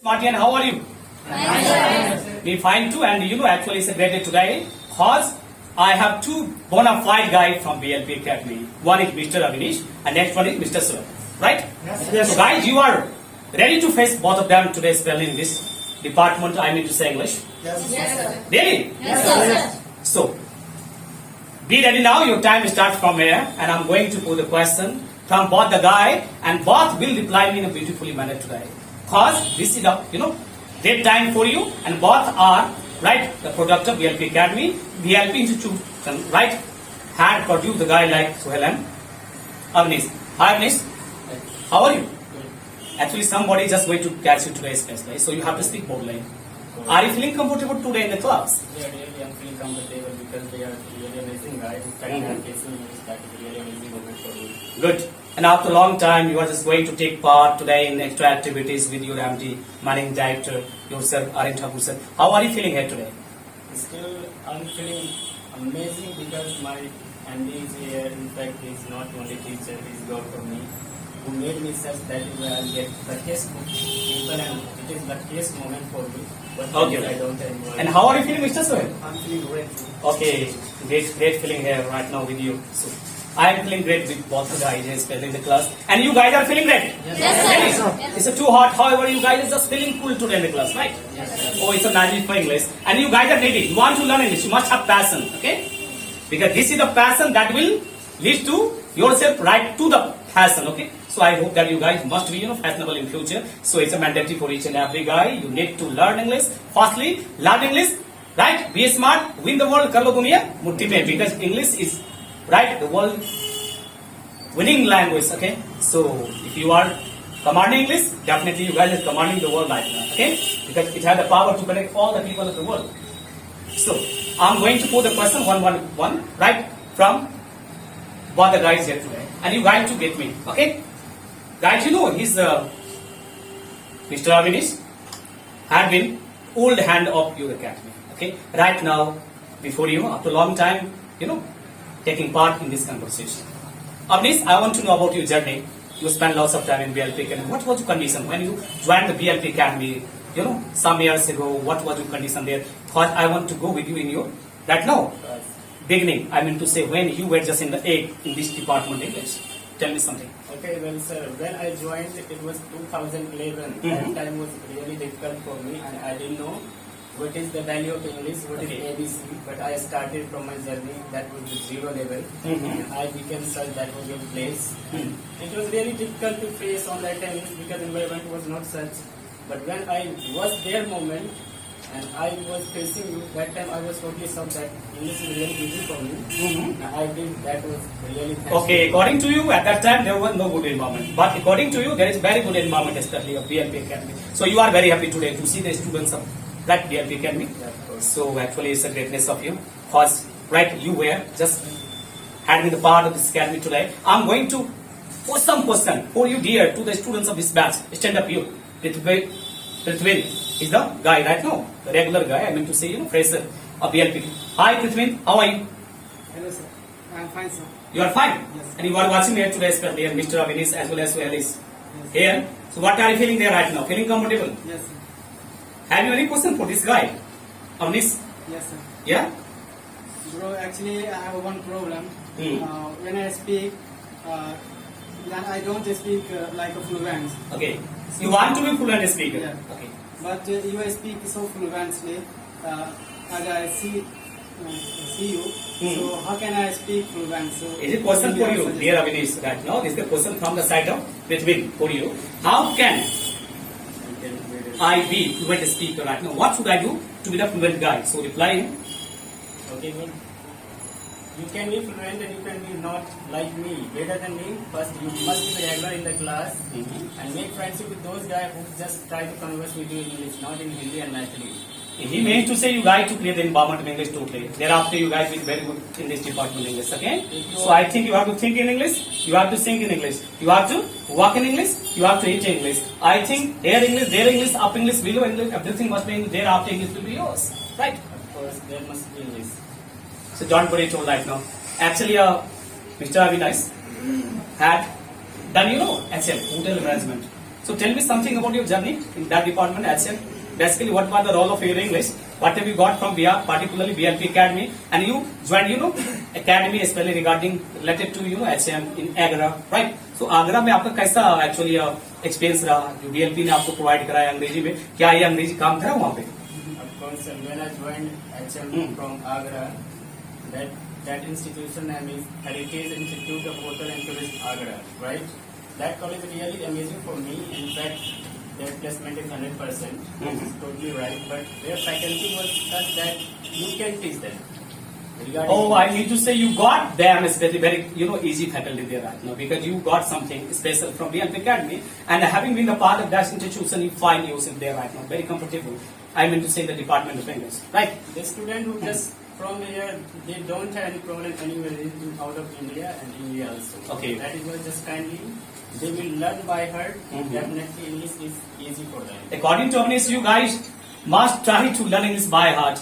Martin, how are you? We fine too, and actually it's a great day today because I have two bona fide guys from BLP Academy. One is Mr. Avinish and next one is Mr. Sir. Right? Yes. So guys, you are ready to face both of them today, especially in this department. I mean to say English. Yes. Really? Yes, sir. So, be ready now. Your time starts from here, and I'm going to put the question from both the guy, and both will reply me in a beautifully manner today. Cause this is a great time for you, and both are right the product of BLP Academy, BLP Institute, right? Had produced the guy like Sohail and Avnish. Hi Avnish, how are you? Actually, somebody just going to catch you today, especially. So you have to speak boldly. Are you feeling comfortable today in the class? Yeah, really, I'm feeling comfortable because they are really amazing guys. In fact, I'm facing that really amazing moment for me. Good. And after a long time, you are just going to take part today in extra activities with your MD, managing director, yourself, Arun Thakur sir. How are you feeling here today? Still, I'm feeling amazing because my MD is here. In fact, he's not only teacher, he's God for me, who made me such that I'll get the case people, and it is the case moment for me. But Okay. I don't enjoy. And how are you feeling, Mr. Sohail? I'm feeling great. Okay, great feeling here right now with you. So, I am feeling great with both the guys, especially in the class. And you guys are feeling great? Yes, sir. Really? Yes, It's too hot. However, you guys are just feeling cool today in the class, right? Oh, it's a magic for English. And you guys are ready. You want to learn English. You must have passion, okay? Because this is the passion that will lead to yourself right to the passion, okay? So I hope that you guys must be, fashionable in future. So it's a mandatory for each and every guy. You need to learn English. Firstly, learn English, right? Be smart. Win the world. Kar lo duniya mutti mein. Because English is, right, the world winning language, okay? So if you are commanding English, definitely you guys are commanding the world right now, okay? Because it has the power to connect all the people of the world. So I'm going to put the question one, right, from both the guys here today, and you guys to get me, okay? Guys, he's Mr. Avinish had been old hand of your academy, okay? Right now, before you, after a long time, taking part in this conversation. Avnish, I want to know about your journey. You spent lots of time in BLP Academy. What was your condition when you joined the BLP Academy? Some years ago, what was your condition there? Because I want to go with you in your right now beginning. I mean to say when you were just in the egg in this department English. Tell me something. Okay, well, sir, when I joined, it was 2011. Mhm. That time was really difficult for me, and I didn't know what is the value of English, what is Okay. ABC. But I started from my journey, that was the zero level, Mhm. and I became such that was your place. Mhm. It was really difficult to face on that time because environment was not such. But when I was there moment, and I was facing you, that time I was totally shocked that English is really easy for me. Mhm. And I think that was really thanks Okay, to- according to you, at that time there was no good environment. But according to you, there is very good environment, especially of BLP Academy. So you are very happy today to see the students of that BLP Academy. Yeah, of course. So actually, it's a greatness of you. Because right, you were just having the part of this academy today. I'm going to pose some question for you, dear, to the students of this batch. Stand up, you. Prithvin is the guy right now, the regular guy. I mean to say, fresher of BLP. Hi, Prithvin. How are you? Hello, sir. I'm fine, sir. You are fine. Yes. And you are watching here today, especially and Mr. Avinish as well as Alice here. So what are you feeling there right now? Feeling comfortable? Yes, sir. Have you any question for this guy, Avinish? Yes, sir. Yeah. Bro, actually, I have one problem. Hmm. When I speak, then I don't speak like a fluent. Okay. You want to be fluent speaker. Yeah. Okay. But you speak so fluently. As I see you. So how can I speak fluent? So Is it question for you, dear Avinish, right now? This is the question from the side of Prithvin for you. How can I be fluent speaker right now? What should I do to be the fluent guy? So reply him. Okay, well, you can be fluent and you can be not like me, better than me. First, you must be regular in the class and make friendship with those guys who just try to converse with you in English, not in Hindi and naturally. He means to say you guys to create the environment of English totally. Thereafter you guys will be very good in this department English, okay? So I think you have to think in English, you have to sing in English, you have to walk in English, you have to eat English. I think here English, there English, up English, below English, everything must be English, thereafter English will be yours. Right? Of course, there must be English. So don't worry at all right now. Actually, Mr. Avinish had done, HM, hotel management. So tell me something about your journey in that department, HM. Basically, what was the role of your English? What have you got from BR, particularly BLP Academy, and you joined, academy especially regarding related to HM in Agra, right? So Agra में आपका कैसा actually experience रहा? जो BLP ने आपको provide कराया अंग्रेजी में, क्या ये अंग्रेजी काम करा वहाँ पे? Of course, when I joined HM from Agra, that institution name is Heritage Institute of Hotel and Tourist Agra, right? That college is really amazing for me. In fact, their placement is 100%. This is totally right. But their faculty was such that you can teach them. Oh, I need to say you got them especially very easy faculty there right now because you got something special from BLP Academy, and having been a part of that institution, you find yourself there right now very comfortable. I mean to say the Department of English, right? The student who just from here, they don't have any problem anywhere out of India and India also. Okay. That is why just kindly they will learn by heart. Definitely English is easy for them. According to Avnish, you guys must try to learn English by heart.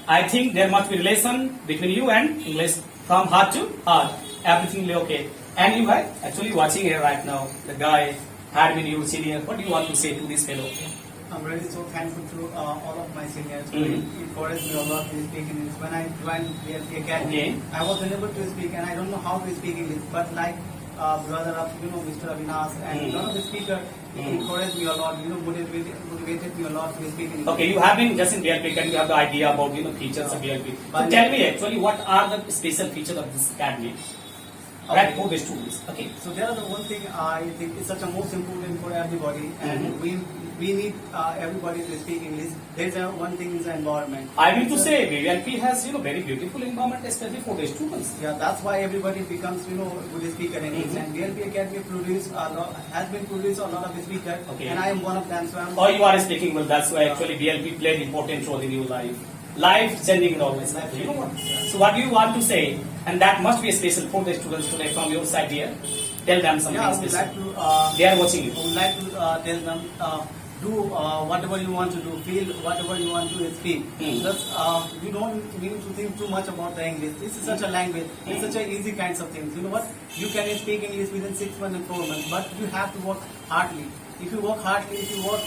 I think there must be relation between you and English from heart to heart. Everything will be okay. And you are actually watching here right now. The guy had been your senior. What do you want to say to this fellow? I'm really so thankful to all of my seniors. It encouraged me a lot to speak English. When I joined BLP Academy, I was unable to speak, and I don't know how to speak English. But like brother of Mr. Avinash and a lot of the speakers, it encouraged me a lot. Motivated me a lot to speak English. Okay, you have been just in BLP Academy. You have the idea about features of BLP. So tell me actually what are the special features of this academy? Right, for the students. Okay. So there are the one thing I think is such a most important for everybody, and we need everybody to speak English. There's one thing is the environment. I mean to say, BLP has very beautiful environment, especially for the students. Yeah, that's why everybody becomes good speaker in English. And BLP Academy has been produced a lot of speakers, and I am one of them. So I'm. Oh, you are speaking well. That's why actually BLP played important role in your life. Life changing role. You know what? So what do you want to say? And that must be special for the students today from your side here. Tell them something special. I would like to, they are watching you. I would like to tell them, do whatever you want to do, feel whatever you want to speak. Just you don't need to think too much about the English. This is such a language. It's such a easy kinds of things. You know what? You can speak English within 6 months and 4 months, but you have to work hardly. If you work hardly, if you work,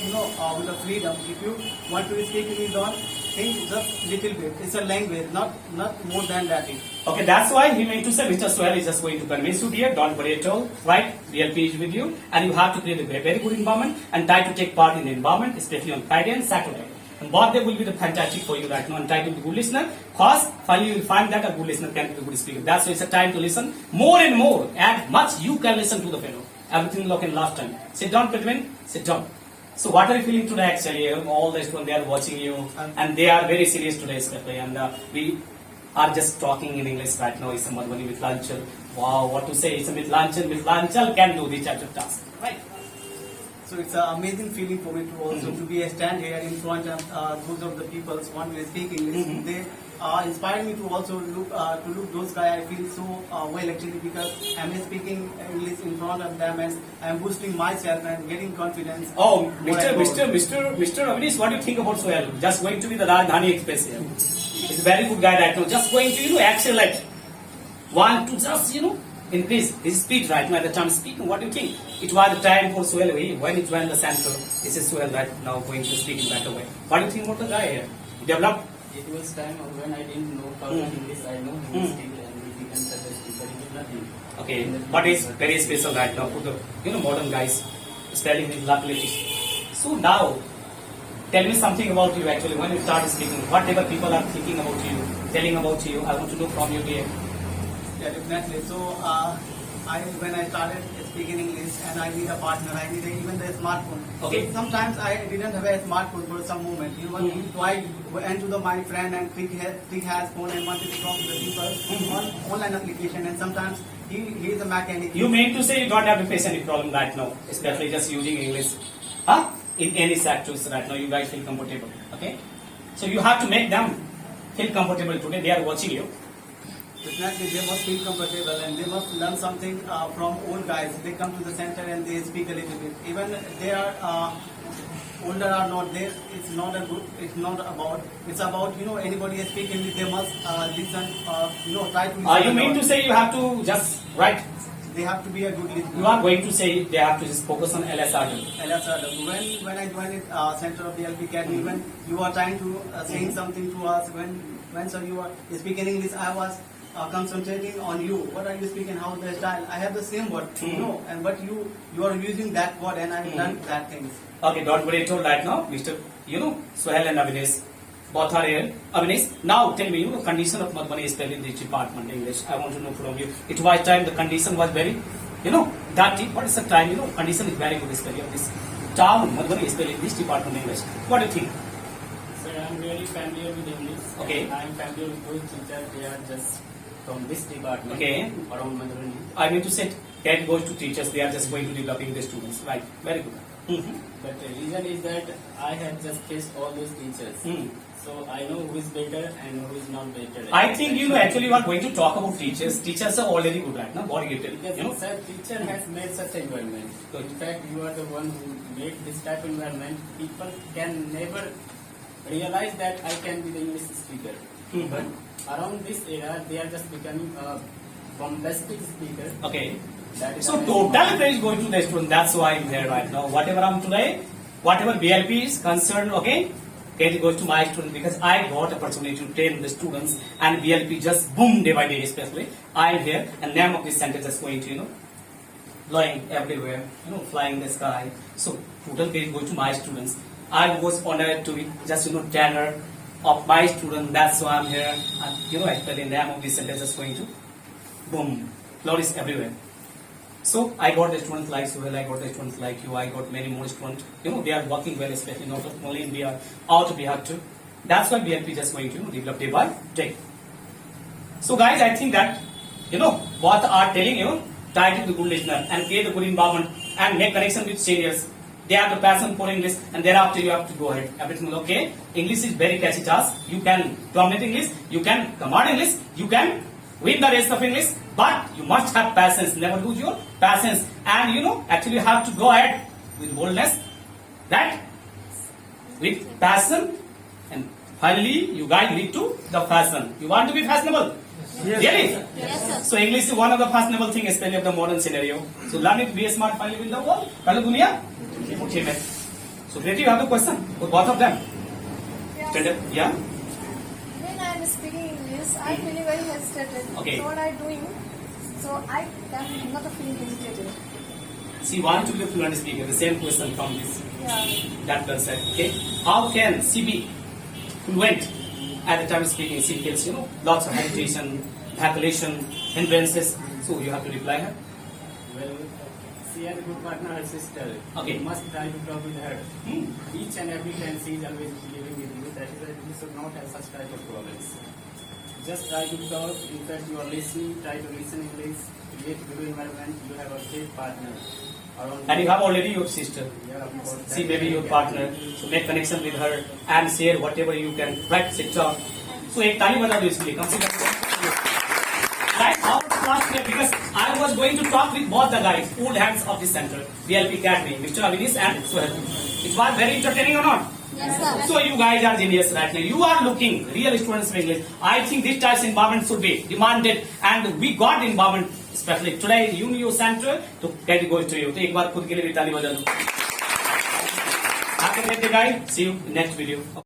with the freedom, if you want to speak English, don't think just little bit. It's a language, not more than that. Okay, that's why he meant to say Mr. Sohail is just going to convince you here. Don't worry at all, right? BLP is with you, and you have to create a very good environment and try to take part in the environment, especially on Friday and Saturday. And both they will be the fantastic for you right now and try to be a good listener. Cause finally you will find that a good listener can be a good speaker. That's why it's a time to listen more and more. And much you can listen to the fellow. Everything like in last time. Sit down, Pritwin. Sit down. So what are you feeling today actually? All the students, they are watching you and they are very serious today especially. And we are just talking in English right now. It's a Madhvani with Lanchal. Wow, what to say? It's a with Lanchal. With Lanchal can do this type of task. Right? So it's an amazing feeling for me to also to be a stand here in front of those of the people who want to speak English. They inspired me to also look those guys. I feel so well actually because I'm speaking English in front of them and I'm boosting myself and getting confidence. Oh, Mr. Avnish, what do you think about Sohail? Just going to be the Rajdhani Express here. He's a very good guy right now. Just going to accelerate. Want to just increase his speed right now at the time of speaking. What do you think? It was the time for Sohail when he joined the center. This is Sohail right now going to speak in better way. What do you think about the guy here? He developed. It was time when I didn't know how to English. I know English and we became such a speaker. It is nothing. Okay, but it's very special right now for the modern guys, spelling his ability. So now, tell me something about you actually. When you start speaking, whatever people are thinking about you, telling about you, I want to know from you here. Yeah, definitely. So when I started speaking English and I need a partner, I need even the smartphone. Okay. So sometimes I didn't have a smartphone for some moment. So I went to my friend and click his phone and wanted to talk to the people on online application. And sometimes he is a mechanic. You mean to say you don't have to face any problem right now, especially just using English, in any sectors right now. You guys feel comfortable, okay? So you have to make them feel comfortable today. They are watching you. Definitely, they must feel comfortable and they must learn something from old guys. They come to the center and they speak a little bit. Even they are older or not, it's not a good. It's not about. It's about anybody speaking. They must listen. Try to. You mean to say you have to just write? they have to be a good listener. You are going to say they have to just focus on LSR. When I joined Center of the LP Academy, when you are trying to saying something to us, when sir you are speaking English, I was concentrating on you. What are you speaking? How the style? I have the same word, and but you are using that word, and I have done that things. Okay, don't worry at all right now, Mr. Sohail and Avinash. Both are here. Avinash, now tell me, condition of Madhubani spell in this department English. I want to know from you. It was time the condition was very, dirty. What is the time? Condition is very good spelling of this town Madhubani spell in this department English. What do you think? Sir, I am really familiar with English. Okay. I am familiar with those teachers. They are just from this department. Okay. Around Madhurani. I mean to say, that goes to teachers. They are just going to developing the students. Right. Very good. But the reason is that I have just faced all those teachers. So I know who is better and who is not better. I think actually you are going to talk about teachers. Teachers are already good right now. What do you tell? Yes, sir, teacher has made such environment. So in fact, you are the one who made this type of environment. People can never realize that I can be the English speaker. But around this era, they are just becoming a bombastic speaker. Okay. That is So why- total praise going to the student. That's why I'm here right now. Whatever I'm today, whatever BLP is concerned, okay, it goes to my student because I got opportunity to train the students and BLP just boom day by day especially. I'm here and name of this center just going to, flying everywhere, flying in the sky. So total praise goes to my students. I was honored to be just, trainer of my student. That's why I'm here. And, actually name of this center just going to boom. Glories everywhere. So I got the students like Suhail, I got the students like you, I got many more students. They are working well, especially not only in Bihar, out of Bihar too. That's why BLP just going to develop day by day. So guys, I think that what are telling you, try to be good listener and create a good environment and make connection with seniors. They have the passion for English and thereafter you have to go ahead. Everything is okay. English is very catchy task. You can dominate English, you can command English, you can win the rest of English, but you must have patience. Never lose your patience. And actually you have to go ahead with boldness, right? With passion, and finally you guys lead to the fashion. You want to be fashionable? Yes. Really? Yes, sir. So English is one of the fashionable things, especially of the modern scenario. So learn it, be smart, finally win the world. Hello, dunia. Okay, man. So Greti, you have a question for both of them. Stand up. Yeah. When I am speaking English, I feel very hesitated. Okay. So what I doing? So I am not feeling hesitated. She wants to be a fluent speaker. The same question from this. Yeah. That girl said, okay, how can she be fluent at the time of speaking? She feels, lots of hesitation, calculation, hindrances. So you have to reply her. Well, she has a good partner, her sister. Okay. You must try to talk with her. Each and every time she is always living with you. That is why you should not have such type of problems. Just try to talk. In fact, you are listening. Try to listen English. Create good environment. You have a great partner. And you have already your sister. Yeah, of course. She may be your partner. So make connection with her and share whatever you can. Right, etc. So एक ताली बजा दो इसके लिए कम से कम. Right, how to last year because I was going to talk with both the guys, old hands of this center, BLP Academy, Mr. Avinash and Suhail. It was very entertaining or not? Yes, sir. So you guys are genius right now. You are looking real students of English. I think this type of environment should be demanded, and we got environment, especially today. You center to get goes to you. तो एक बार खुद के लिए भी ताली बजा दो. Have a great day, guys. See you in next video.